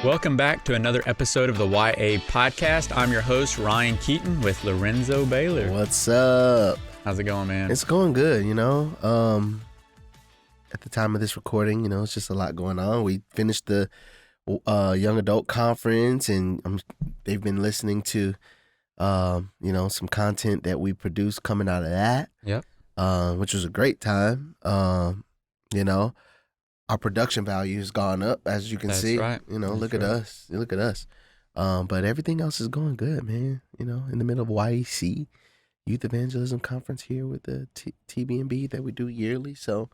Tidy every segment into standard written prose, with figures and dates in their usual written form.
Welcome back to another episode of the YA Podcast. I'm your host, Ryan Keaton, with Lorenzo Baylor. What's up? How's it going, man? It's going good, At the time of this recording, it's just a lot going on. We finished the young adult conference, and they've been listening to, some content that we produced coming out of that. Yep. Which was a great time. Our production value has gone up, as you can see. Right. Look at us. Look at us. But everything else is going good, man. In the middle of YEC, Youth Evangelism Conference here with the TB&B that we do yearly. So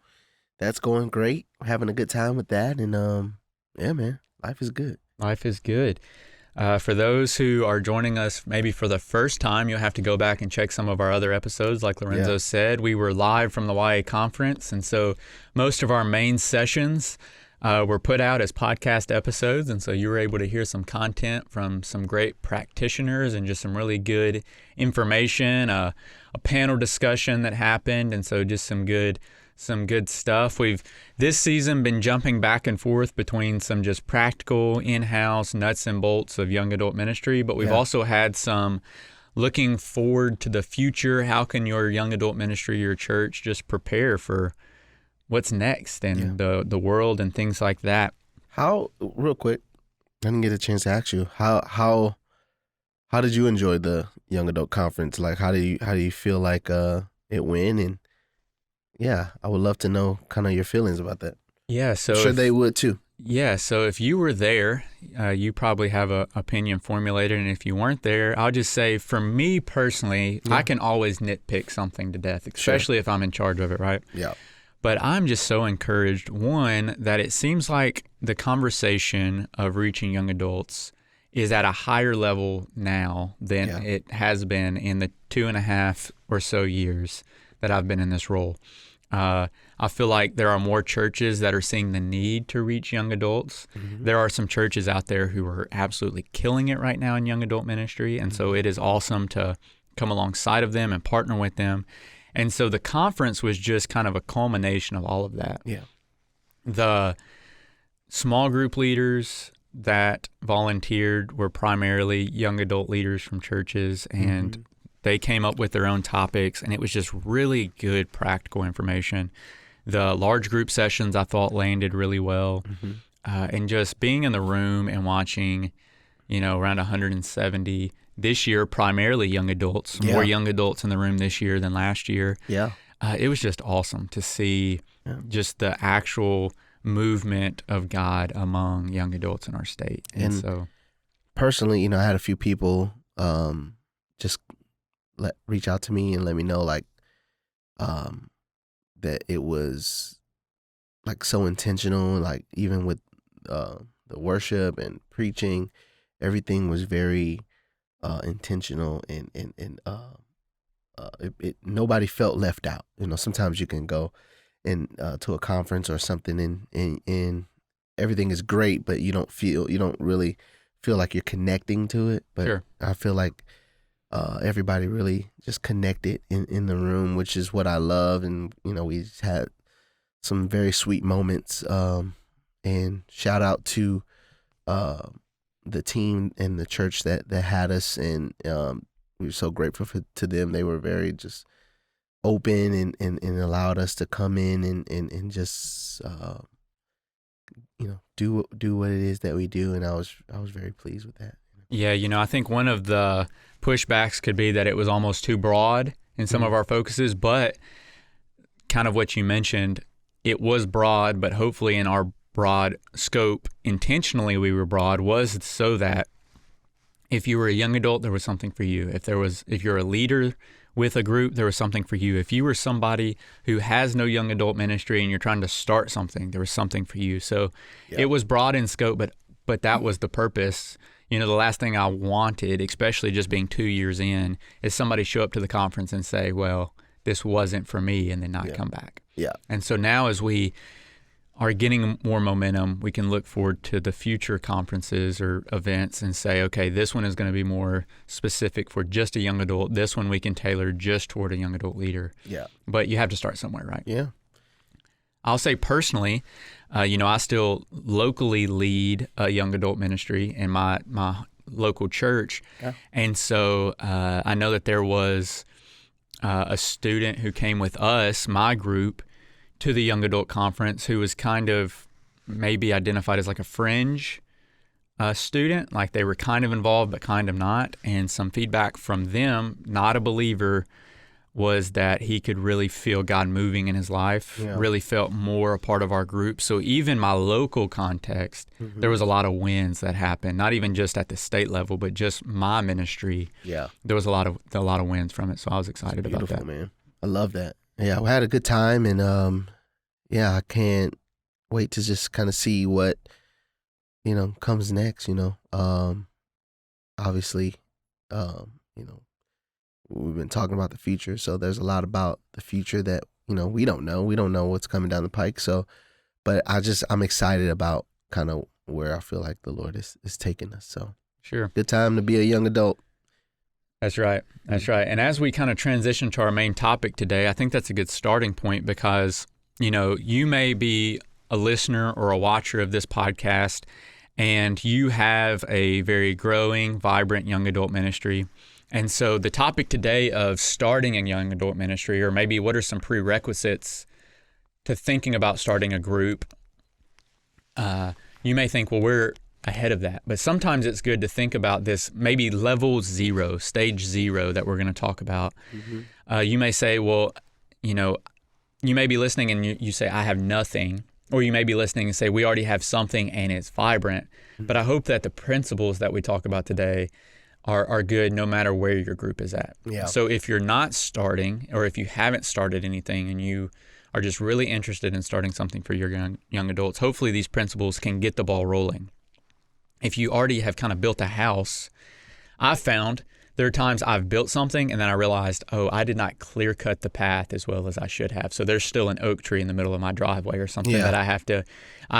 that's going great. We're having a good time with that. And, yeah, man, life is good. Life is good. For those who are joining us maybe for the first time, you'll have to go back and check some of our other episodes. Like Lorenzo said, we were live from the YA conference, and so most of our main sessions were put out as podcast episodes, and so you were able to hear some content from some great practitioners and just some really good information, a panel discussion that happened, and so just some good stuff. We've this season been jumping back and forth between some just practical in-house nuts and bolts of young adult ministry, but we've also had some looking forward to the future. How can your young adult ministry, your church, just prepare for what's next and the world and things like that? How, real quick, I didn't get a chance to ask you, how did you enjoy the young adult conference? Like, how do you feel like it went? And yeah, I would love to know kind of your feelings about that. Yeah, so I'm sure they would too. Yeah, so if you were there, you probably have an opinion formulated, and if you weren't there, I'll just say, for me personally, I can always nitpick something to death, especially if I'm in charge of it, right? Yeah. But I'm just so encouraged, one, that it seems like the conversation of reaching young adults is at a higher level now than it has been in the 2.5 or so years that I've been in this role. I feel like there are more churches that are seeing the need to reach young adults. Mm-hmm. There are some churches out there who are absolutely killing it right now in young adult ministry, and so it is awesome to come alongside of them and partner with them. And so the conference was just kind of a culmination of all of that. Yeah. The small group leaders that volunteered were primarily young adult leaders from churches, and they came up with their own topics, and it was just really good practical information. The large group sessions I thought landed really well. And just being in the room and watching, around 170 this year, primarily young adults, more young adults in the room this year than last year. Yeah. It was just awesome to see just the actual movement of God among young adults in our state. And so personally, I had a few people just reach out to me and let me know that it was so intentional, even with the worship and preaching, everything was very intentional, and nobody felt left out. Sometimes you can go to a conference or something and everything is great, but you don't really feel like you're connecting to it. But I feel like everybody really just connected in the room, which is what I love. And, we had some very sweet moments. And shout out to the team and the church that had us. And we were so grateful to them. They were very just open and allowed us to come in and just, do what it is that we do. And I was very pleased with that. Yeah, I think one of the pushbacks could be that it was almost too broad in some of our focuses, but kind of what you mentioned, it was broad, but hopefully in our broad scope, intentionally we were broad, was so that if you were a young adult, there was something for you. If you're a leader with a group, there was something for you. If you were somebody who has no young adult ministry and you're trying to start something, there was something for you. So it was broad in scope, but that was the purpose. The last thing I wanted, especially just being 2 years in, is somebody show up to the conference and say, well, this wasn't for me, and then not come back. Yeah. And so now as we are getting more momentum, we can look forward to the future conferences or events and say, okay, this one is going to be more specific for just a young adult. This one we can tailor just toward a young adult leader. Yeah. But you have to start somewhere, right? Yeah. I'll say personally, I still locally lead a young adult ministry in my local church. Yeah. And so I know that there was a student who came with us, my group, to the young adult conference who was kind of maybe identified as like a fringe student, like they were kind of involved but kind of not. And some feedback from them, not a believer, was that he could really feel God moving in his life, really felt more a part of our group. So even my local context, there was a lot of wins that happened, not even just at the state level, but just my ministry. Yeah. There was a lot of wins from it. So I was excited about that. Man. I love that. Yeah, we had a good time, and I can't wait to just kind of see what, comes next, obviously, we've been talking about the future, so there's a lot about the future that, we don't know. We don't know what's coming down the pike. So, but I'm excited about kind of where I feel like the Lord is taking us. So sure. Good time to be a young adult. That's right. That's right. And as we kind of transition to our main topic today, I think that's a good starting point because, you may be a listener or a watcher of this podcast and you have a very growing, vibrant young adult ministry. And so the topic today of starting a young adult ministry, or maybe what are some prerequisites to thinking about starting a group, you may think, well, we're ahead of that. But sometimes it's good to think about this maybe level 0, stage 0 that we're going to talk about. You may say, well, you may be listening and you say, I have nothing. Or you may be listening and say, we already have something and it's vibrant. But I hope that the principles that we talk about today are good no matter where your group is at. Yeah. So if you're not starting, or if you haven't started anything and you are just really interested in starting something for your young adults, hopefully these principles can get the ball rolling. If you already have kind of built a house, I've found there are times I've built something and then I realized, I did not clear cut the path as well as I should have. So there's still an oak tree in the middle of my driveway or something that I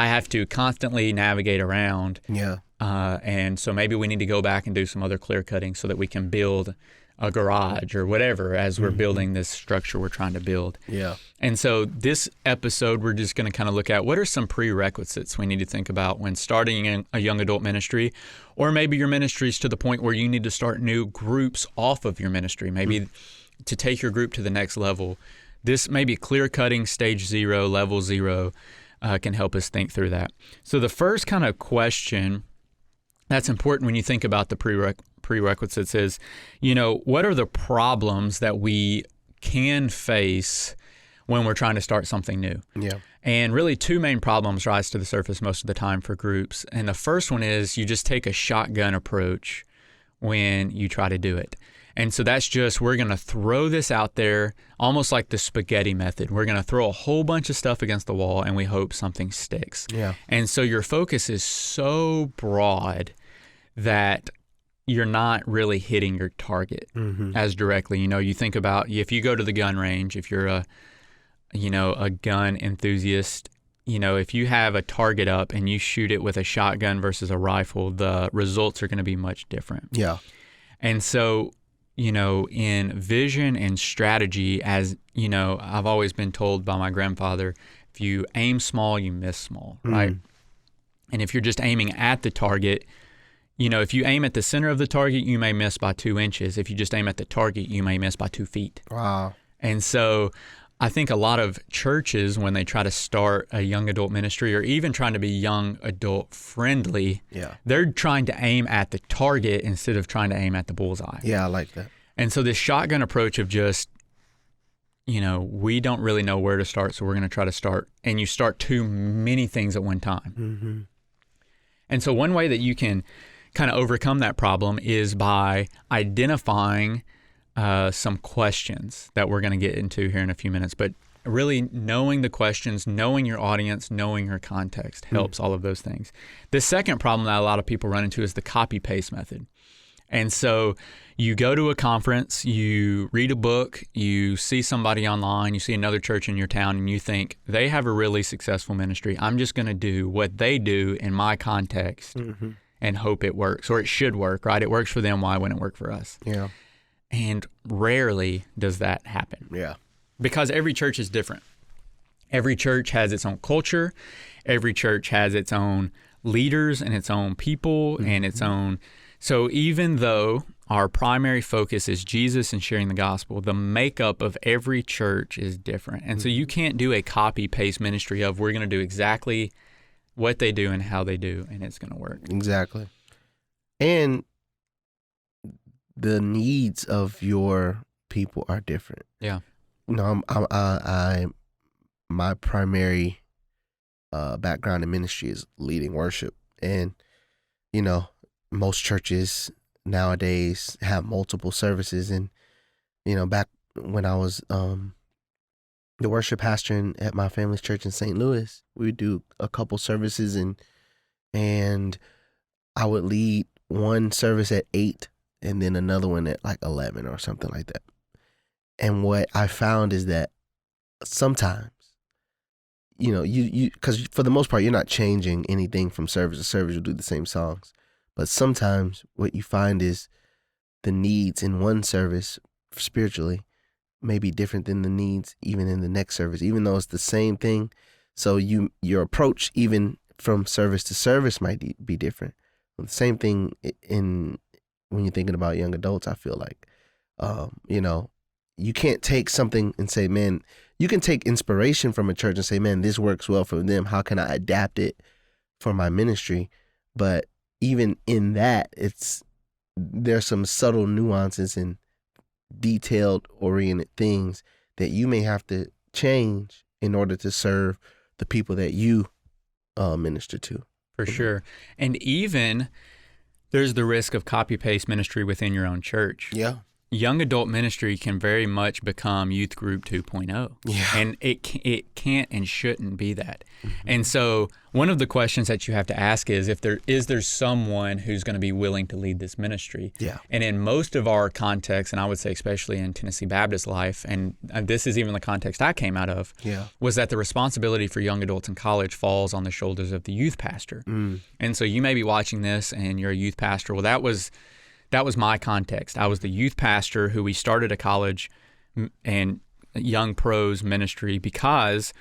have to constantly navigate around. Yeah. And so maybe we need to go back and do some other clear cutting so that we can build a garage or whatever as we're building this structure we're trying to build. Yeah. And so this episode, we're just going to kind of look at what are some prerequisites we need to think about when starting a young adult ministry, or maybe your ministry's to the point where you need to start new groups off of your ministry, maybe to take your group to the next level. This maybe clear cutting stage 0, level 0 can help us think through that. So the first kind of question that's important when you think about the prerequisites is, what are the problems that we can face when we're trying to start something new? Yeah. And really 2 main problems rise to the surface most of the time for groups. And the first one is you just take a shotgun approach when you try to do it. And so that's just, we're going to throw this out there almost like the spaghetti method. We're going to throw a whole bunch of stuff against the wall and we hope something sticks. Yeah. And so your focus is so broad that you're not really hitting your target as directly. You think about if you go to the gun range, if you're a gun enthusiast, if you have a target up and you shoot it with a shotgun versus a rifle, the results are going to be much different. Yeah. And so, in vision and strategy, as I've always been told by my grandfather, if you aim small, you miss small, right? And if you're just aiming at the target, if you aim at the center of the target, you may miss by 2 inches. If you just aim at the target, you may miss by 2 feet. Wow. And so I think a lot of churches, when they try to start a young adult ministry or even trying to be young adult friendly, they're trying to aim at the target instead of trying to aim at the bullseye. Yeah, I like that. And so this shotgun approach of just, we don't really know where to start, so we're going to try to start. And you start too many things at one time. And so one way that you can kind of overcome that problem is by identifying some questions that we're going to get into here in a few minutes. But really knowing the questions, knowing your audience, knowing your context helps all of those things. The second problem that a lot of people run into is the copy-paste method. And so you go to a conference, you read a book, you see somebody online, you see another church in your town, and you think, they have a really successful ministry. I'm just going to do what they do in my context and hope it works, or it should work, right? It works for them. Why wouldn't it work for us? Yeah. And rarely does that happen. Yeah. Because every church is different. Every church has its own culture. Every church has its own leaders and its own people and its own. So even though our primary focus is Jesus and sharing the gospel, the makeup of every church is different. And so you can't do a copy-paste ministry of we're going to do exactly what they do and how they do, and it's going to work. Exactly. And the needs of your people are different. Yeah. You know, my primary background in ministry is leading worship. And, you know, most churches nowadays have multiple services. And, you know, back when I was the worship pastor at my family's church in St. Louis, we would do a couple services, and I would lead one service at 8 and then another one at like 11 or something like that. And what I found is that sometimes, you know, you because for the most part, you're not changing anything from service to service. You'll do the same songs. But sometimes what you find is the needs in one service spiritually may be different than the needs even in the next service, even though it's the same thing. So your approach even from service to service might be different. The same thing when you're thinking about young adults, I feel like, you know, you can't take something and say, man, you can take inspiration from a church and say, man, this works well for them. How can I adapt it for my ministry? But even in that, there's some subtle nuances and detailed oriented things that you may have to change in order to serve the people that you minister to. For sure. And even there's the risk of copy-paste ministry within your own church. Yeah. Young adult ministry can very much become youth group 2.0. Yeah. And it can't and shouldn't be that. And so one of the questions that you have to ask is is there someone who's going to be willing to lead this ministry? Yeah. And in most of our contexts, and I would say especially in Tennessee Baptist life, and this is even the context I came out of, was that the responsibility for young adults in college falls on the shoulders of the youth pastor. And so you may be watching this and you're a youth pastor. Well, that was my context. I was the youth pastor who we started a college and young pros ministry because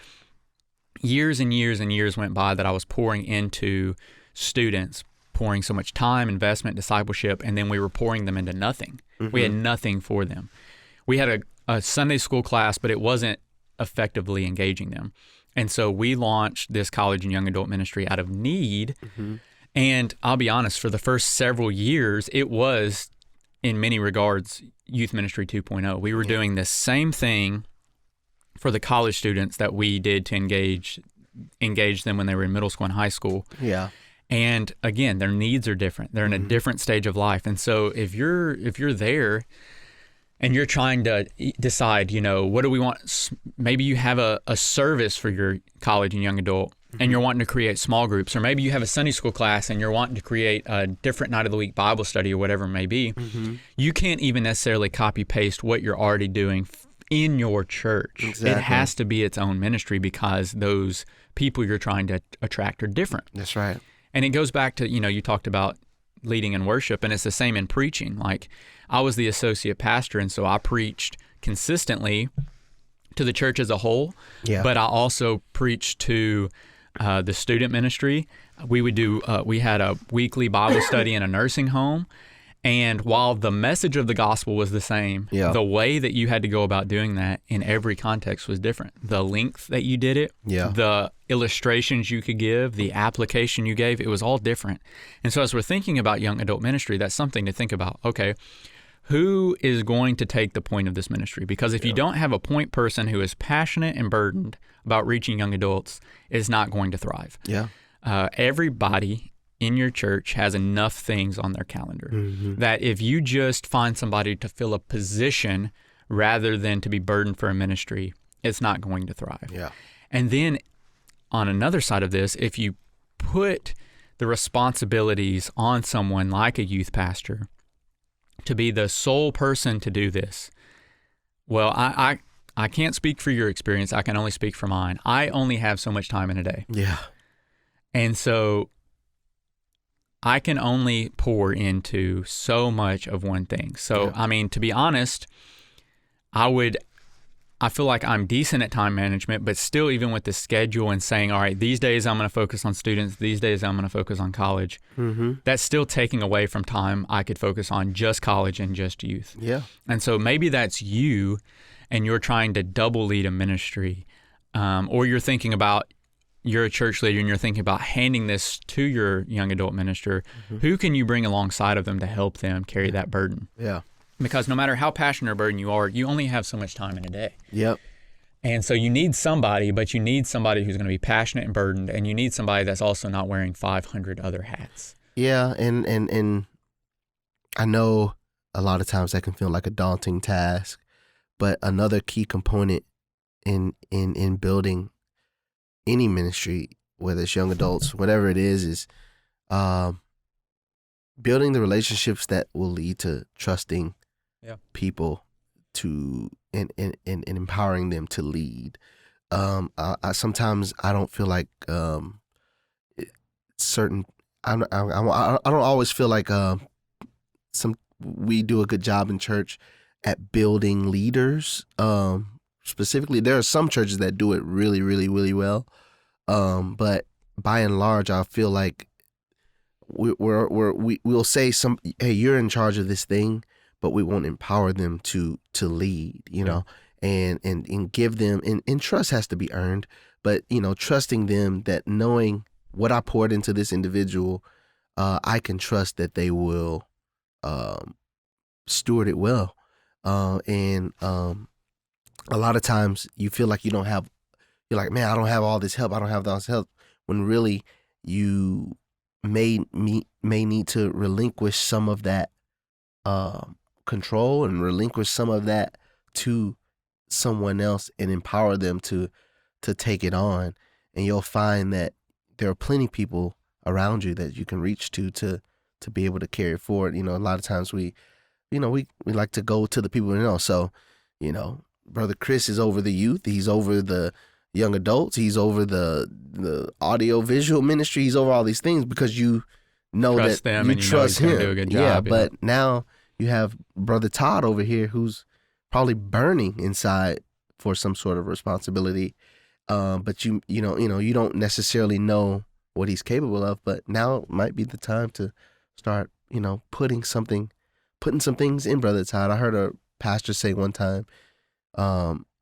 years and years and years went by that I was pouring into students, pouring so much time, investment, discipleship, and then we were pouring them into nothing. We had nothing for them. We had a Sunday school class, but it wasn't effectively engaging them. And so we launched this college and young adult ministry out of need. And I'll be honest, for the first several years, it was, in many regards, Youth Ministry 2.0. We were doing the same thing for the college students that we did to engage them when they were in middle school and high school. Yeah. And again, their needs are different. They're in a different stage of life. And so if you're there and you're trying to decide, you know, what do we want? Maybe you have a service for your college and young adult, and you're wanting to create small groups, or maybe you have a Sunday school class and you're wanting to create a different night of the week Bible study or whatever it may be. You can't even necessarily copy paste what you're already doing in your church. Exactly. It has to be its own ministry because those people you're trying to attract are different. That's right. And it goes back to, you know, you talked about leading in worship, and it's the same in preaching. Like, I was the associate pastor, and so I preached consistently to the church as a whole, but I also preached to the student ministry. We would do, we had a weekly Bible study in a nursing home. And while the message of the gospel was the same, the way that you had to go about doing that in every context was different. The length that you did it, the illustrations you could give, the application you gave, it was all different. And so as we're thinking about young adult ministry, that's something to think about. Okay, who is going to take the point of this ministry? Because if you don't have a point person who is passionate and burdened about reaching young adults, it's not going to thrive. Everybody in your church has enough things on their calendar that if you just find somebody to fill a position rather than to be burdened for a ministry, it's not going to thrive. And then on another side of this, if you put the responsibilities on someone like a youth pastor to be the sole person to do this, well, I can't speak for your experience. I can only speak for mine. I only have so much time in a day. And so I can only pour into so much of one thing. So, I mean, to be honest, I would I feel like I'm decent at time management, but still, even with the schedule and saying, all right, these days I'm going to focus on students, these days I'm going to focus on college, that's still taking away from time I could focus on just college and just youth. Yeah. And so maybe that's you, and you're trying to double lead a ministry, or you're thinking about, you're a church leader and you're thinking about handing this to your young adult minister. Who can you bring alongside of them to help them carry that burden? Yeah. Because no matter how passionate or burdened you are, you only have so much time in a day. Yep. And so you need somebody, but you need somebody who's going to be passionate and burdened, and you need somebody that's also not wearing 500 other hats. Yeah, and I know a lot of times that can feel like a daunting task, but another key component in building any ministry, whether it's young adults, whatever it is building the relationships that will lead to trusting people to and empowering them to lead. I sometimes I don't feel like certain. I don't always feel like we do a good job in church at building leaders. Specifically, there are some churches that do it really, really, really well. But by and large, I feel like we'll say hey, you're in charge of this thing, but we won't empower them to lead, you know, and give them, and trust has to be earned, but, you know, trusting them that knowing what I poured into this individual, I can trust that they will steward it well. And a lot of times you feel like you're like, man, I don't have all this help. I don't have all this help. When really you may need to relinquish some of that control and relinquish some of that to someone else and empower them to take it on. And you'll find that there are plenty of people around you that you can reach to be able to carry it forward. You know, a lot of times we like to go to the people we know. So, you know, Brother Chris is over the youth. He's over the young adults. He's over the audio visual ministry. He's over all these things because you know trust that them you and trust know he's him. gonna do a good job, But now you have Brother Todd over here who's probably burning inside for some sort of responsibility. But you don't necessarily know what he's capable of. But now might be the time to start, you know, putting some things in Brother Todd. I heard a pastor say one time,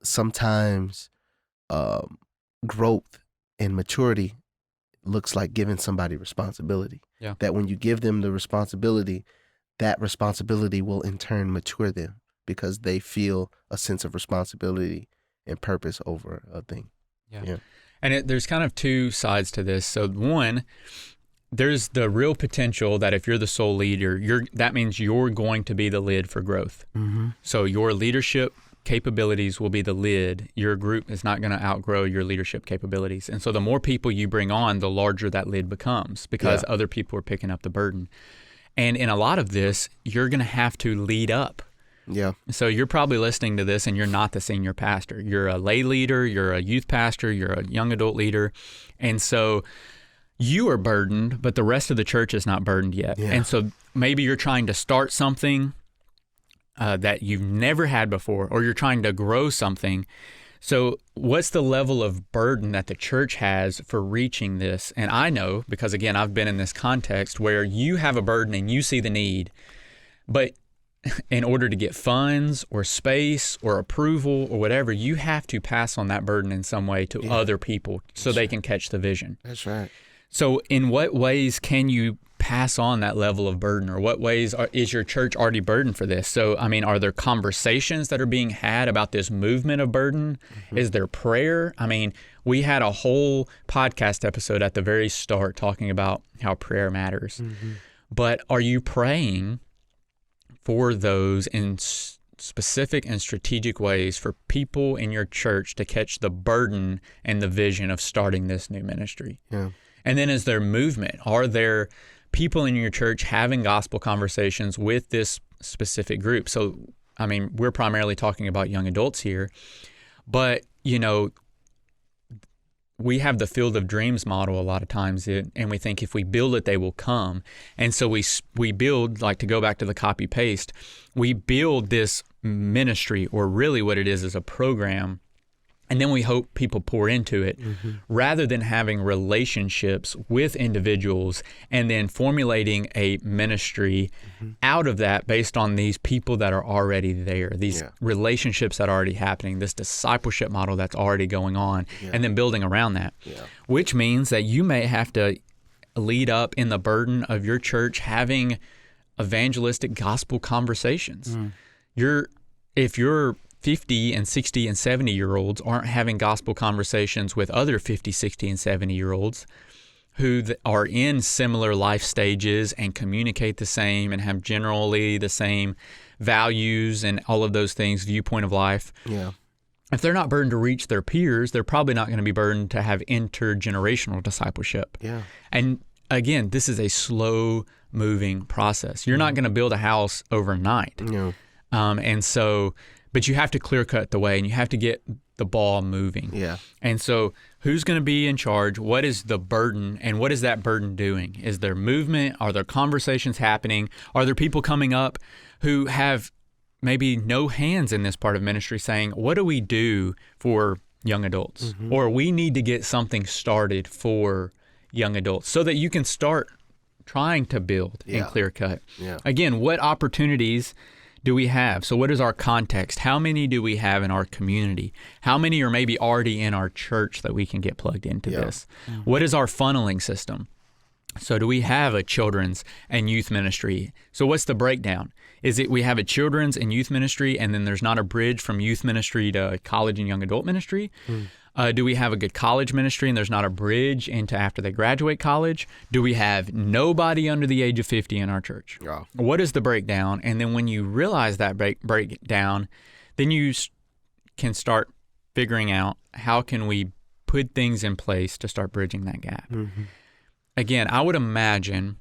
sometimes growth and maturity looks like giving somebody responsibility. Yeah. That when you give them the responsibility, that responsibility will in turn mature them because they feel a sense of responsibility and purpose over a thing. Yeah. And there's kind of two sides to this. So one, there's the real potential that if you're the sole leader, that means you're going to be the lid for growth. Mm-hmm. So your leadership capabilities will be the lid. Your group is not going to outgrow your leadership capabilities. And so the more people you bring on, the larger that lid becomes because other people are picking up the burden. And in a lot of this, you're going to have to lead up. Yeah. So you're probably listening to this and you're not the senior pastor. You're a lay leader, you're a youth pastor, you're a young adult leader. And so you are burdened, but the rest of the church is not burdened yet. Yeah. And so maybe you're trying to start something that you've never had before, or you're trying to grow something. So what's the level of burden that the church has for reaching this? And I know, because again, I've been in this context where you have a burden and you see the need, but in order to get funds or space or approval or whatever, you have to pass on that burden in some way to other people so they can catch the vision. That's right. So in what ways can you pass on that level of burden, or what ways is your church already burdened for this? So, I mean, are there conversations that are being had about this movement of burden? Mm-hmm. Is there prayer? I mean, we had a whole podcast episode at the very start talking about how prayer matters. Mm-hmm. But are you praying for those in specific and strategic ways for people in your church to catch the burden and the vision of starting this new ministry? Yeah. And then is there movement? Are there people in your church having gospel conversations with this specific group? So, I mean, we're primarily talking about young adults here, but, you know, we have the Field of Dreams model a lot of times, and we think if we build it, they will come. And so we build, like to go back to the copy paste, we build this ministry, or really what it is a program. And then we hope people pour into it rather than having relationships with individuals and then formulating a ministry out of that based on these people that are already there, these relationships that are already happening, this discipleship model that's already going on, and then building around that, which means that you may have to lead up in the burden of your church having evangelistic gospel conversations. If you're 50 and 60 and 70-year-olds aren't having gospel conversations with other 50, 60, and 70-year-olds who are in similar life stages and communicate the same and have generally the same values and all of those things, viewpoint of life. Yeah. If they're not burdened to reach their peers, they're probably not going to be burdened to have intergenerational discipleship. Yeah. And again, this is a slow-moving process. You're not going to build a house overnight. No. But you have to clear cut the way and you have to get the ball moving. Yeah. And so who's going to be in charge? What is the burden? And what is that burden doing? Is there movement? Are there conversations happening? Are there people coming up who have maybe no hands in this part of ministry saying, what do we do for young adults? Or we need to get something started for young adults so that you can start trying to build and clear cut. Yeah. Again, what opportunities do we have? So what is our context? How many do we have in our community? How many are maybe already in our church that we can get plugged into this? What is our funneling system? So do we have a children's and youth ministry? So what's the breakdown? Is it we have a children's and youth ministry and then there's not a bridge from youth ministry to college and young adult ministry? Do we have a good college ministry and there's not a bridge into after they graduate college? Do we have nobody under the age of 50 in our church? Yeah. What is the breakdown? And then when you realize that breakdown, then you can start figuring out how can we put things in place to start bridging that gap. Again, I would imagine,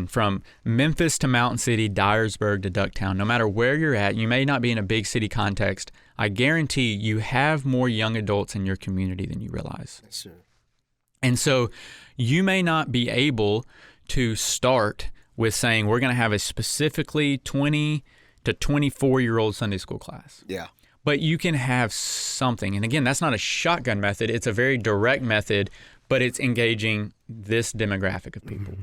from Memphis to Mountain City, Dyersburg to Ducktown, no matter where you're at, you may not be in a big city context. I guarantee you have more young adults in your community than you realize. Yes, sir. And so you may not be able to start with saying we're going to have a specifically 20 to 24-year-old Sunday school class. Yeah. But you can have something. And again, that's not a shotgun method. It's a very direct method, but it's engaging this demographic of people.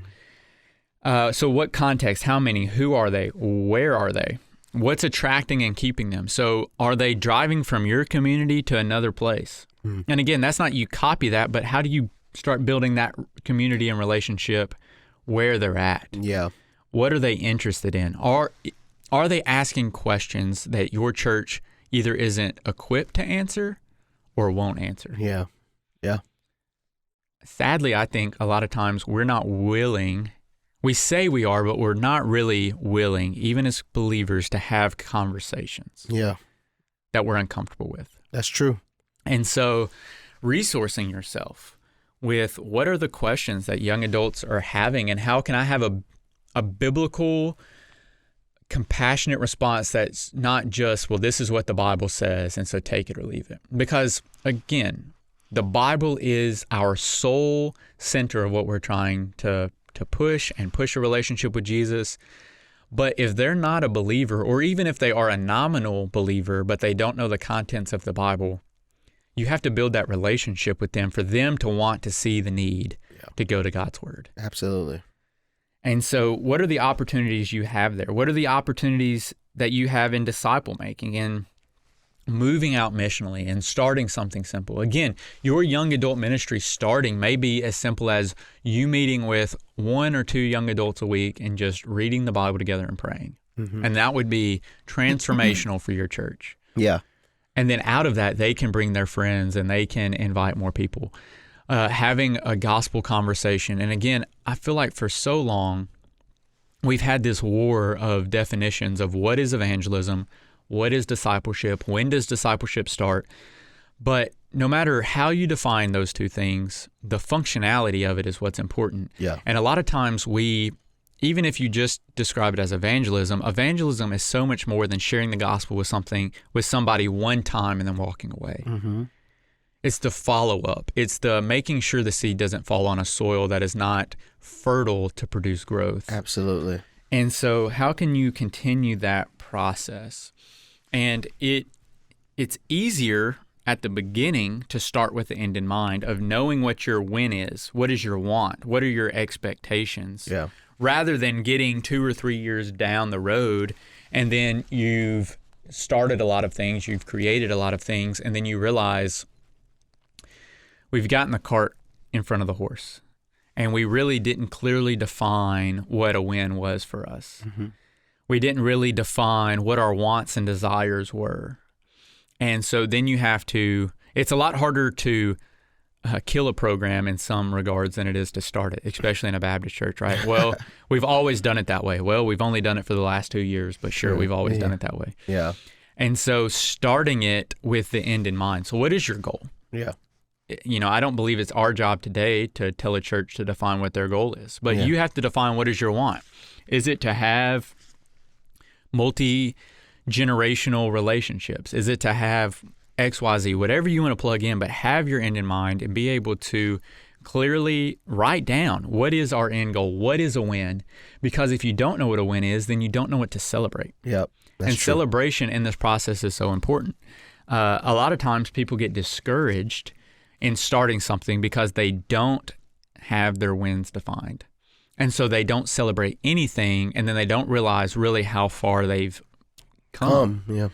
So what context? How many? Who are they? Where are they? What's attracting and keeping them? So are they driving from your community to another place? And again, that's not you copy that, but how do you start building that community and relationship where they're at? Yeah. What are they interested in? Are they asking questions that your church either isn't equipped to answer or won't answer? Yeah. Yeah. Sadly, I think a lot of times we're not willing. We say we are, but we're not really willing, even as believers, to have conversations that we're uncomfortable with. That's true. And so resourcing yourself with what are the questions that young adults are having and how can I have a biblical, compassionate response that's not just, well, this is what the Bible says, and so take it or leave it. Because, again, the Bible is our sole center of what we're trying to push a relationship with Jesus. But if they're not a believer, or even if they are a nominal believer, but they don't know the contents of the Bible, you have to build that relationship with them for them to want to see the need to go to God's Word. Absolutely. And so what are the opportunities you have there? What are the opportunities that you have in disciple making and moving out missionally and starting something simple? Again, your young adult ministry starting may be as simple as you meeting with 1 or 2 young adults a week and just reading the Bible together and praying. And that would be transformational for your church. Yeah. And then out of that, they can bring their friends and they can invite more people. Having a gospel conversation. And again, I feel like for so long, we've had this war of definitions of what is evangelism, what is discipleship, when does discipleship start? But no matter how you define those two things, the functionality of it is what's important. Yeah. And a lot of times even if you just describe it as evangelism is so much more than sharing the gospel with somebody one time and then walking away. It's the follow-up. It's the making sure the seed doesn't fall on a soil that is not fertile to produce growth. Absolutely. And so how can you continue that process. And it's easier at the beginning to start with the end in mind of knowing what your win is. What is your want? What are your expectations? Yeah. Rather than getting 2 or 3 years down the road and then you've started a lot of things, you've created a lot of things, and then you realize we've gotten the cart in front of the horse and we really didn't clearly define what a win was for us. Mm-hmm. We didn't really define what our wants and desires were. And so then you have to, it's a lot harder to kill a program in some regards than it is to start it, especially in a Baptist church, right? Well, we've always done it that way. Well, we've only done it for the last 2 years, but sure, we've always done it that way. Yeah. And so starting it with the end in mind. So what is your goal? Yeah. You know, I don't believe it's our job today to tell a church to define what their goal is, but you have to define what is your want. Is it to have multi-generational relationships? Is it to have XYZ, whatever you want to plug in, but have your end in mind and be able to clearly write down what is our end goal, what is a win, because if you don't know what a win is, then you don't know what to celebrate. Yep, that's and true. Celebration in this process is so important. A lot of times people get discouraged in starting something because they don't have their wins defined. And so they don't celebrate anything, and then they don't realize really how far they've come. Yeah.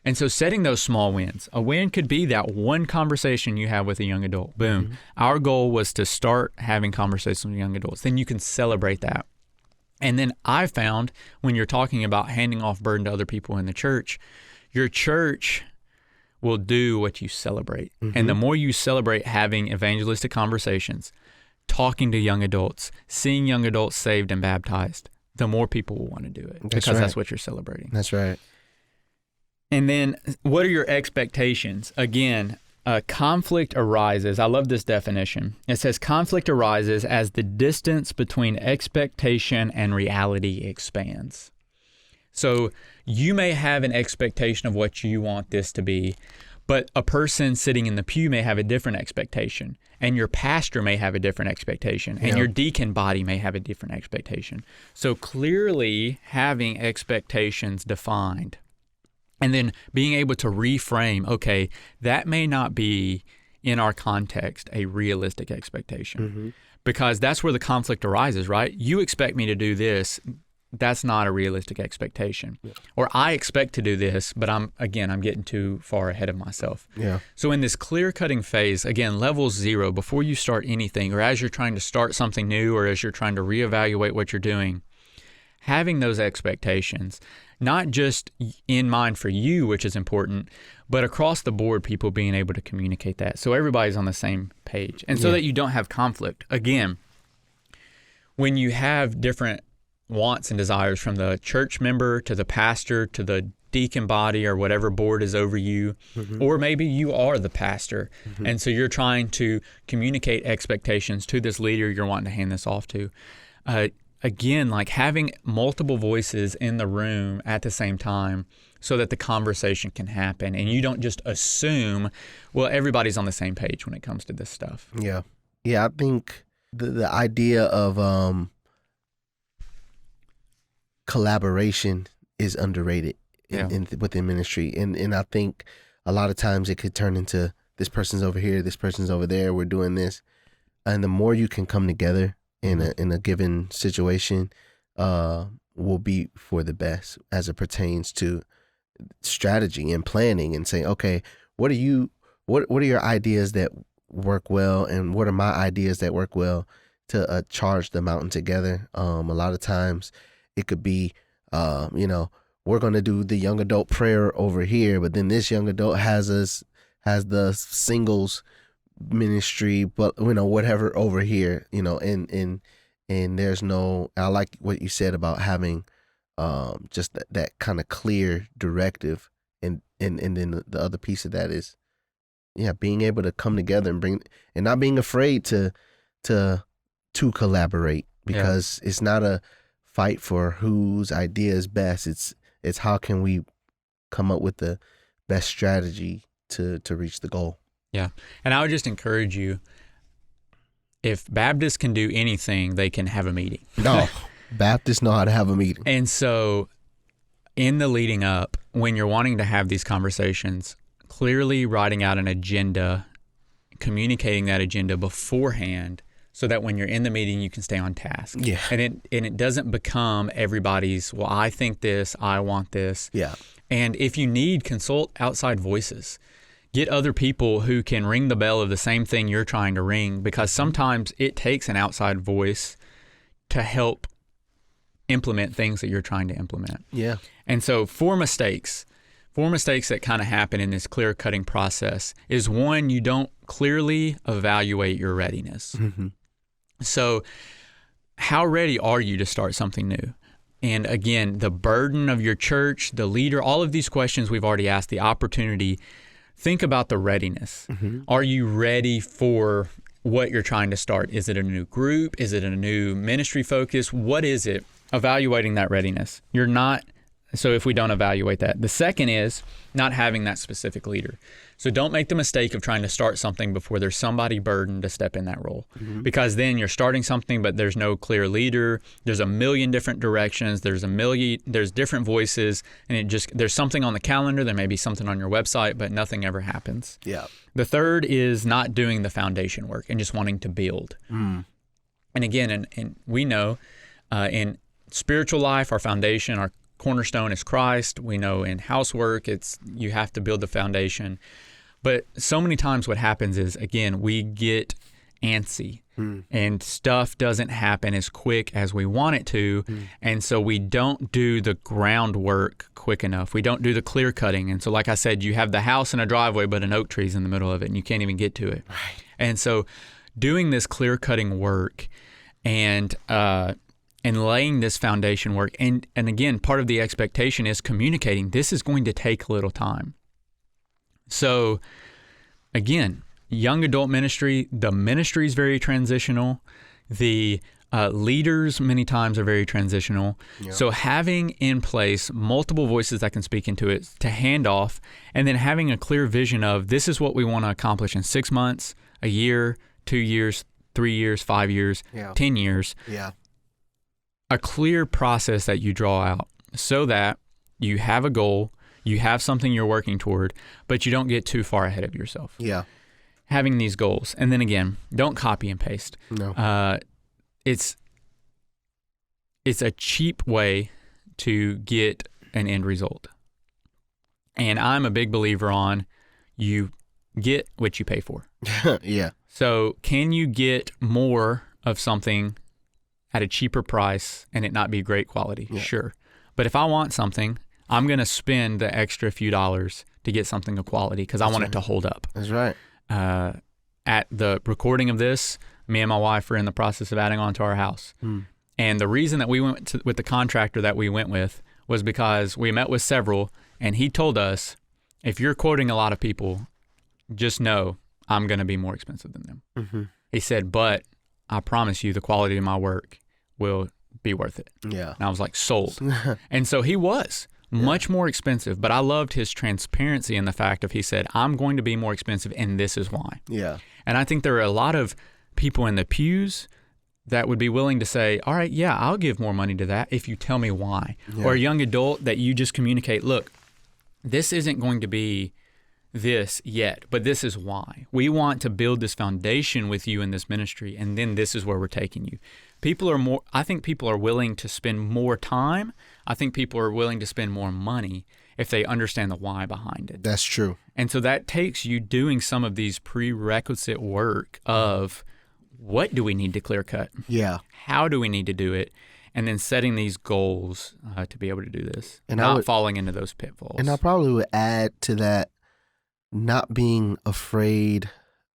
And so setting those small wins. A win could be that one conversation you have with a young adult. Boom. Mm-hmm. Our goal was to start having conversations with young adults. Then you can celebrate that. And then I found when you're talking about handing off burden to other people in the church, your church will do what you celebrate. Mm-hmm. And the more you celebrate having evangelistic conversations, talking to young adults, seeing young adults saved and baptized, the more people will want to do it that's what you're celebrating. That's right. And then what are your expectations? Again, conflict arises. I love this definition. It says conflict arises as the distance between expectation and reality expands. So you may have an expectation of what you want this to be, but a person sitting in the pew may have a different expectation, and your pastor may have a different expectation, and your deacon body may have a different expectation. So clearly having expectations defined, and then being able to reframe, okay, that may not be in our context a realistic expectation, because that's where the conflict arises, right? You expect me to do this. That's not a realistic expectation. Yeah. Or I expect to do this, but I'm getting too far ahead of myself. Yeah. So in this clear-cutting phase, again, level 0, before you start anything, or as you're trying to start something new, or as you're trying to reevaluate what you're doing, having those expectations, not just in mind for you, which is important, but across the board, people being able to communicate that. So everybody's on the same page. And so that you don't have conflict. Again, when you have different wants and desires from the church member to the pastor to the deacon body or whatever board is over you, or maybe you are the pastor, and so you're trying to communicate expectations to this leader you're wanting to hand this off to. Again, like having multiple voices in the room at the same time so that the conversation can happen and you don't just assume, well, everybody's on the same page when it comes to this stuff. Yeah. Yeah, I think the idea of collaboration is underrated within ministry. And I think a lot of times it could turn into this person's over here, this person's over there, we're doing this. And the more you can come together in a given situation will be for the best as it pertains to strategy and planning and saying, okay, what are your ideas that work well and what are my ideas that work well to charge the mountain together. A lot of times it could be, we're going to do the young adult prayer over here, but then this young adult has the singles ministry, but whatever over here, and there's no, I like what you said about having just that kind of clear directive, and then the other piece of that is being able to come together and not being afraid to collaborate, because it's not a fight for whose idea is best. It's how can we come up with the best strategy to reach the goal. Yeah. And I would just encourage you, if Baptists can do anything, they can have a meeting. No, Baptists know how to have a meeting. And so in the leading up, when you're wanting to have these conversations, clearly writing out an agenda, communicating that agenda beforehand so that when you're in the meeting, you can stay on task. Yeah. And it doesn't become everybody's, well, I think this, I want this. Yeah. And if you need, consult outside voices. Get other people who can ring the bell of the same thing you're trying to ring, because sometimes it takes an outside voice to help implement things that you're trying to implement. Yeah. And so four mistakes that kind of happen in this clear cutting process is, one, you don't clearly evaluate your readiness. Mm-hmm. So how ready are you to start something new? And again, the burden of your church, the leader, all of these questions we've already asked, the opportunity, think about the readiness. Mm-hmm. Are Are you ready for what you're trying to start? Is it a new group? Is it a new ministry focus? What is it? Evaluating that readiness. You're not, so if we don't evaluate that. The second is not having that specific leader. So don't make the mistake of trying to start something before there's somebody burdened to step in that role. Mm-hmm. Because then you're starting something, but there's no clear leader. There's a million different directions. There's different voices, and there's something on the calendar. There may be something on your website, but nothing ever happens. Yeah. The third is not doing the foundation work and just wanting to build. Mm. And again, and we know in spiritual life, our foundation, our cornerstone is Christ. We know in housework, you have to build the foundation. But so many times what happens is, again, we get antsy and stuff doesn't happen as quick as we want it to. And so we don't do the groundwork quick enough. We don't do the clear cutting. And so, like I said, you have the house and a driveway, but an oak tree's in the middle of it and you can't even get to it. Right. And so doing this clear cutting work and laying this foundation work. And again, part of the expectation is communicating. This is going to take a little time. So again, young adult ministry, the ministry is very transitional. The leaders many times are very transitional. Yeah. So having in place multiple voices that can speak into it to hand off, and then having a clear vision of this is what we want to accomplish in 6 months, a year, 2 years, 3 years, 5 years, 10 years. Yeah. A clear process that you draw out so that you have a goal, you have something you're working toward, but you don't get too far ahead of yourself. Yeah. Having these goals. And then again, don't copy and paste. No. It's a cheap way to get an end result. And I'm a big believer on you get what you pay for. Yeah. So can you get more of something at a cheaper price and it not be great quality? Yeah. Sure. But if I want something, I'm going to spend the extra few dollars to get something of quality because I want it to hold up. That's right. At the recording of this, me and my wife are in the process of adding on to our house. And the reason that we went with the contractor that we went with was because we met with several, and he told us, if you're quoting a lot of people, just know I'm going to be more expensive than them. Mm-hmm. He said, but I promise you the quality of my work will be worth it. Yeah. And I was like, sold. And so he was much more expensive, but I loved his transparency in the fact of he said, I'm going to be more expensive and this is why. Yeah. And I think there are a lot of people in the pews that would be willing to say, all right, yeah, I'll give more money to that if you tell me why. Yeah. Or a young adult that you just communicate, look, this isn't going to be this yet, but this is why. We want to build this foundation with you in this ministry, and then this is where we're taking you. I think people are willing to spend more time. I think people are willing to spend more money if they understand the why behind it. That's true. And so that takes you doing some of these prerequisite work of what do we need to clear cut? Yeah. How do we need to do it? And then setting these goals to be able to do this, and not falling into those pitfalls. And I probably would add to that, not being afraid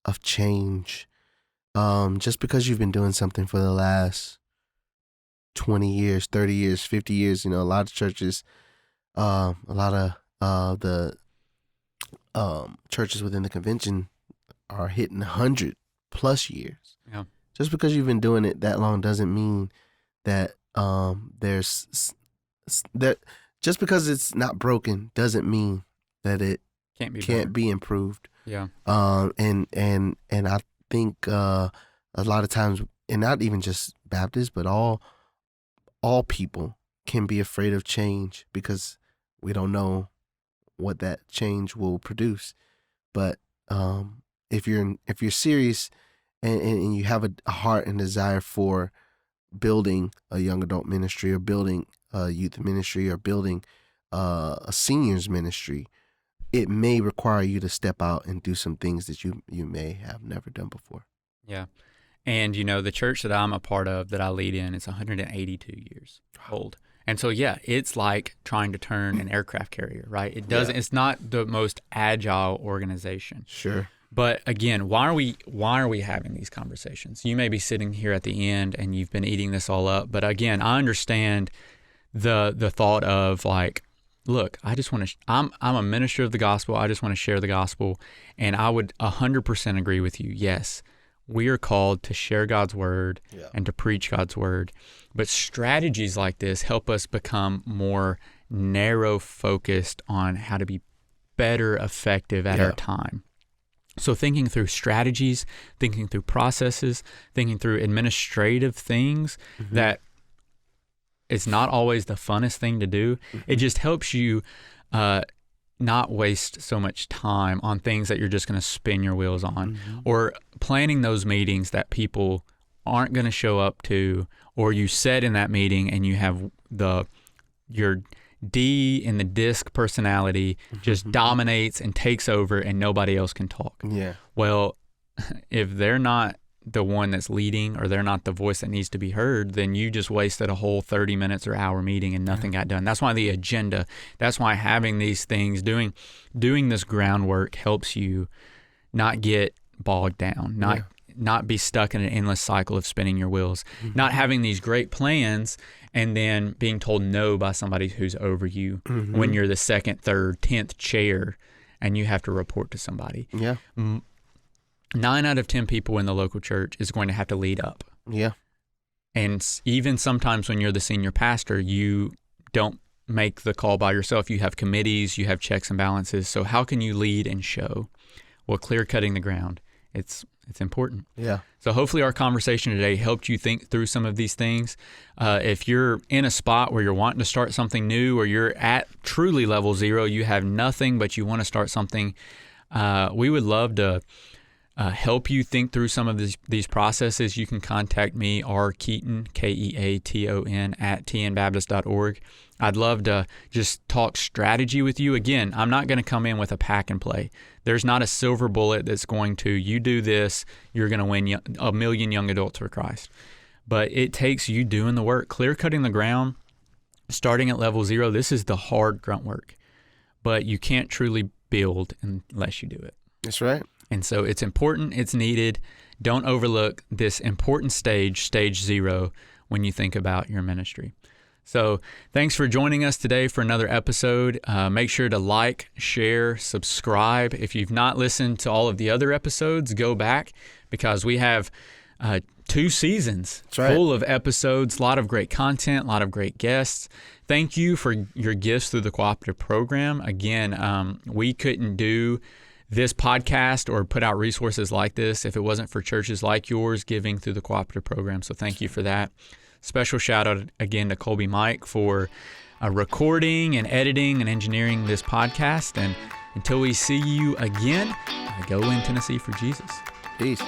of change. Just because you've been doing something for the last 20 years, 30 years, 50 years, a lot of churches, a lot of the churches within the convention are hitting 100 plus years. Yeah. Just because you've been doing it that long doesn't mean that just because it's not broken doesn't mean that it can't be improved. Yeah. And I think a lot of times, and not even just Baptists, but all people can be afraid of change because We don't know what that change will produce. But if you're serious and you have a heart and desire for building a young adult ministry, or building a youth ministry, or building a seniors ministry, it may require you to step out and do some things that you may have never done before. Yeah. And, the church that I'm a part of, that I lead in, is 182 years old. And so, yeah, it's like trying to turn an aircraft carrier, right? It's not the most agile organization. Sure. But again, why are we having these conversations? You may be sitting here at the end and you've been eating this all up. But again, I understand the thought of like, look, I just want to, I'm a minister of the gospel. I just want to share the gospel. And I would 100% agree with you. Yes, we are called to share God's word and to preach God's word. But strategies like this help us become more narrow focused on how to be better effective at our time. So thinking through strategies, thinking through processes, thinking through administrative things that it's not always the funnest thing to do. It just helps you not waste so much time on things that you're just going to spin your wheels on, or planning those meetings that people aren't going to show up to, or you said in that meeting and you have your D in the disc personality just dominates and takes over and nobody else can talk. Yeah. Well, if they're not the one that's leading, or they're not the voice that needs to be heard, then you just wasted a whole 30 minutes or hour meeting and nothing got done. That's why the agenda, that's why having these things, doing this groundwork helps you not get bogged down, not be stuck in an endless cycle of spinning your wheels, not having these great plans and then being told no by somebody who's over you when you're the second, third, 10th chair and you have to report to somebody. Yeah. 9 out of 10 people in the local church is going to have to lead up. Yeah. And even sometimes when you're the senior pastor, you don't make the call by yourself. You have committees, you have checks and balances. So how can you lead and show? Well, clear cutting the ground. It's important. Yeah. So hopefully our conversation today helped you think through some of these things. If you're in a spot where you're wanting to start something new, or you're at truly level 0, you have nothing, but you want to start something, we would love to help you think through some of these processes. You can contact me, R. Keaton, Keaton, at tnbaptist.org. I'd love to just talk strategy with you. Again, I'm not going to come in with a pack and play. There's not a silver bullet that's going to, you do this, you're going to win 1 million young adults for Christ. But it takes you doing the work, clear cutting the ground, starting at level 0. This is the hard grunt work, but you can't truly build unless you do it. That's right. And so it's important, it's needed. Don't overlook this important stage 0, when you think about your ministry. So thanks for joining us today for another episode. Make sure to like, share, subscribe. If you've not listened to all of the other episodes, go back, because we have 2 seasons full of episodes, a lot of great content, a lot of great guests. Thank you for your gifts through the cooperative program. Again, we couldn't do this podcast or put out resources like this if it wasn't for churches like yours giving through the cooperative program. So thank you for that. Special shout out again to Colby Mike for recording and editing and engineering this podcast. And until we see you again, go in Tennessee for Jesus. Peace.